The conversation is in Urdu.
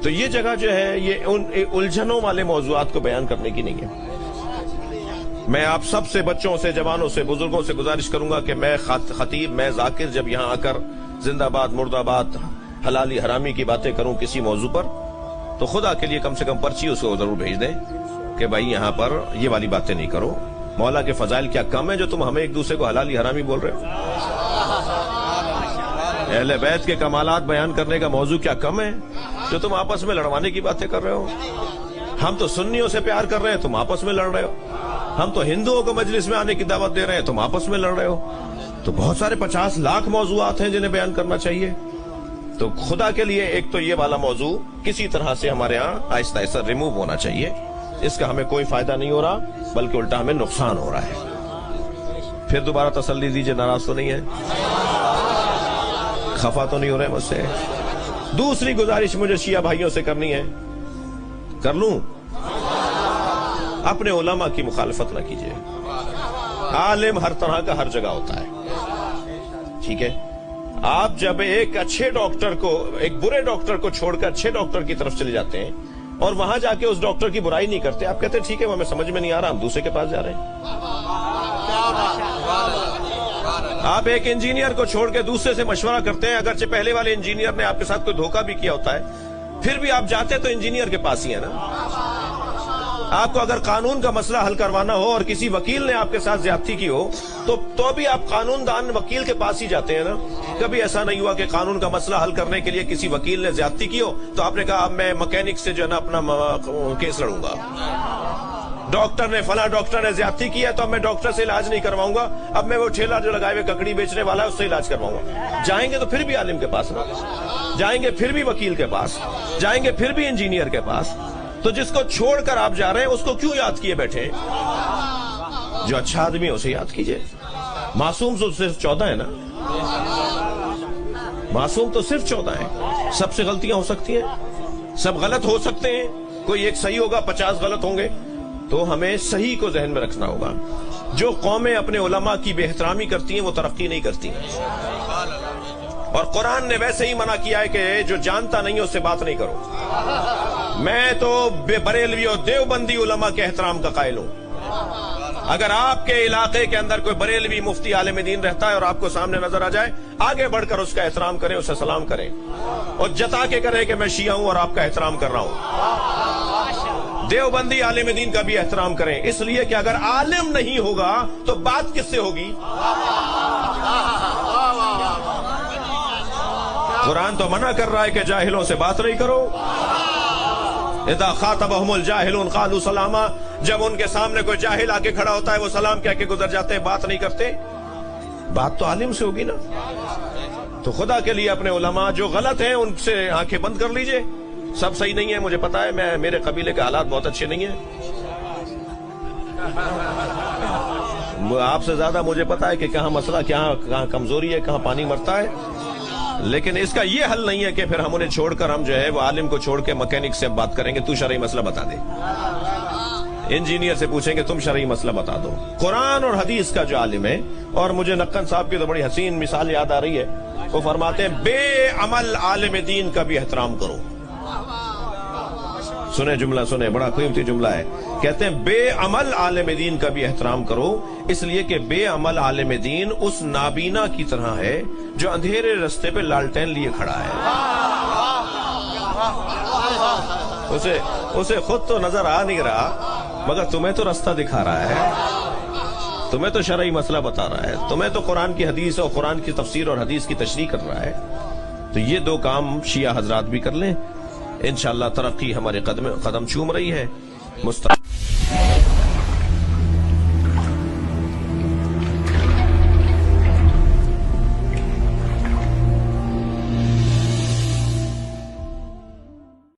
تو یہ جگہ جو ہے یہ ان الجھنوں والے موضوعات کو بیان کرنے کی نہیں ہے۔ میں آپ سب سے، بچوں سے، جوانوں سے، بزرگوں سے گزارش کروں گا کہ میں خطیب، میں ذاکر جب یہاں آ کر زندہ باد مرد آباد حلالی حرامی کی باتیں کروں کسی موضوع پر، تو خدا کے لیے کم سے کم پرچی اس کو ضرور بھیج دیں کہ بھائی یہاں پر یہ والی باتیں نہیں کرو۔ مولا کے فضائل کیا کم ہے جو تم ہمیں ایک دوسرے کو حلالی حرامی بول رہے ہو؟ اہل بیت کے کمالات بیان کرنے کا موضوع کیا کم ہے جو تم آپس میں لڑوانے کی باتیں کر رہے ہو؟ ہم تو سنیوں سے پیار کر رہے ہیں، تم آپس میں لڑ رہے ہو۔ ہم تو ہندوؤں کو مجلس میں آنے کی دعوت دے رہے ہیں، تم آپس میں لڑ رہے ہو۔ تو بہت سارے 50 لاکھ موضوعات ہیں جنہیں بیان کرنا چاہیے۔ تو خدا کے لیے ایک تو یہ والا موضوع کسی طرح سے ہمارے ہاں آہستہ آہستہ ریموو ہونا چاہیے۔ اس کا ہمیں کوئی فائدہ نہیں ہو رہا بلکہ الٹا ہمیں نقصان ہو رہا ہے۔ پھر دوبارہ تسلی دیجئے، ناراض تو نہیں ہے؟ خفا تو نہیں ہو رہے مجھ سے؟ دوسری گزارش مجھے شیعہ بھائیوں سے کرنی ہے، کر لوں؟ اپنے علماء کی مخالفت نہ کیجئے۔ عالم ہر طرح کا ہر جگہ ہوتا ہے، ٹھیک ہے؟ آپ جب ایک اچھے ڈاکٹر کو، ایک برے ڈاکٹر کو چھوڑ کر اچھے ڈاکٹر کی طرف چلے جاتے ہیں اور وہاں جا کے اس ڈاکٹر کی برائی نہیں کرتے، آپ کہتے ہیں ٹھیک ہے وہ ہمیں سمجھ میں نہیں آ رہا، ہم دوسرے کے پاس جا رہے ہیں۔ آپ ایک انجینئر کو چھوڑ کے دوسرے سے مشورہ کرتے ہیں، اگرچہ پہلے والے انجینئر نے آپ کے ساتھ کوئی دھوکہ بھی کیا ہوتا ہے، پھر بھی آپ جاتے تو انجینئر کے پاس ہی ہے نا۔ آپ کو اگر قانون کا مسئلہ حل کروانا ہو اور کسی وکیل نے آپ کے ساتھ زیادتی کی ہو تو بھی آپ قانون دان وکیل کے پاس ہی جاتے ہیں نا۔ کبھی ایسا نہیں ہوا کہ قانون کا مسئلہ حل کرنے کے لیے کسی وکیل نے زیادتی کی ہو تو آپ نے کہا اب میں مکینک سے جو ہے نا اپنا کیس لڑوں گا۔ ڈاکٹر نے، فلاں ڈاکٹر نے زیادتی کی ہے تو اب میں ڈاکٹر سے علاج نہیں کرواؤں گا، اب میں وہ ٹھیلا جو لگائے ہوئے ککڑی بیچنے والا ہے اس سے علاج کرواؤں گا۔ جائیں گے تو پھر بھی عالم کے پاس، جائیں گے پھر بھی وکیل کے پاس، جائیں گے پھر بھی انجینئر کے پاس۔ تو جس کو چھوڑ کر آپ جا رہے ہیں اس کو کیوں یاد کیے بیٹھے؟ جو اچھا آدمی ہے اسے یاد کیجئے۔ معصوم تو صرف 14 ہے نا، معصوم تو صرف 14 ہے۔ سب سے غلطیاں ہو سکتی ہیں، سب غلط ہو سکتے ہیں، کوئی ایک صحیح ہوگا 50 غلط ہوں گے۔ تو ہمیں صحیح کو ذہن میں رکھنا ہوگا۔ جو قومیں اپنے علماء کی بے احترامی کرتی ہیں وہ ترقی نہیں کرتی ہیں، اور قرآن نے ویسے ہی منع کیا ہے کہ جو جانتا نہیں اس سے بات نہیں کرو۔ میں تو بریلوی اور دیوبندی علماء کے احترام کا قائل ہوں۔ اگر آپ کے علاقے کے اندر کوئی بریلوی مفتی عالم دین رہتا ہے اور آپ کو سامنے نظر آ جائے، آگے بڑھ کر اس کا احترام کریں، اسے سلام کریں اور جتا کے کریں کہ میں شیعہ ہوں اور آپ کا احترام کر رہا ہوں۔ دیوبندی عالم دین کا بھی احترام کریں، اس لیے کہ اگر عالم نہیں ہوگا تو بات کس سے ہوگی؟ قرآن تو منع کر رہا ہے کہ جاہلوں سے بات نہیں کرو۔ اذا خاطبهم الجاہلون قالوا سلاما، جب ان کے سامنے کوئی جاہل آ کے کھڑا ہوتا ہے وہ سلام کہہ کے گزر جاتے ہیں، بات نہیں کرتے۔ بات تو عالم سے ہوگی نا۔ تو خدا کے لیے اپنے علماء جو غلط ہیں ان سے آنکھیں بند کر لیجئے۔ سب صحیح نہیں ہے، مجھے پتا ہے، میرے قبیلے کے حالات بہت اچھے نہیں ہیں، آپ سے زیادہ مجھے پتا ہے کہ کہاں مسئلہ، کہاں کمزوری ہے، کہاں پانی مرتا ہے، لیکن اس کا یہ حل نہیں ہے کہ پھر ہم انہیں چھوڑ کر ہم جو ہے وہ عالم کو چھوڑ کے مکینک سے بات کریں گے تو شرعی مسئلہ بتا دے، انجینئر سے پوچھیں گے تم شرعی مسئلہ بتا دو۔ قرآن اور حدیث کا جو عالم ہے، اور مجھے نقن صاحب کی تو بڑی حسین مثال یاد آ رہی ہے، وہ فرماتے ہیں بے عمل عالم دین کا بھی احترام کرو۔ سنیں جملہ، سنیں، بڑا قیمتی جملہ ہے، کہتے ہیں بے عمل عالم دین کا بھی احترام کرو، اس لیے کہ بے عمل عالم دین اس نابینا کی طرح ہے جو اندھیرے رستے پہ لالٹین لیے کھڑا ہے۔ اسے خود تو نظر آ نہیں رہا مگر تمہیں تو رستہ دکھا رہا ہے، تمہیں تو شرعی مسئلہ بتا رہا ہے، تمہیں تو قرآن کی حدیث اور قرآن کی تفسیر اور حدیث کی تشریح کر رہا ہے۔ تو یہ دو کام شیعہ حضرات بھی کر لیں، انشاءاللہ ترقی ہمارے قدم چوم رہی ہے۔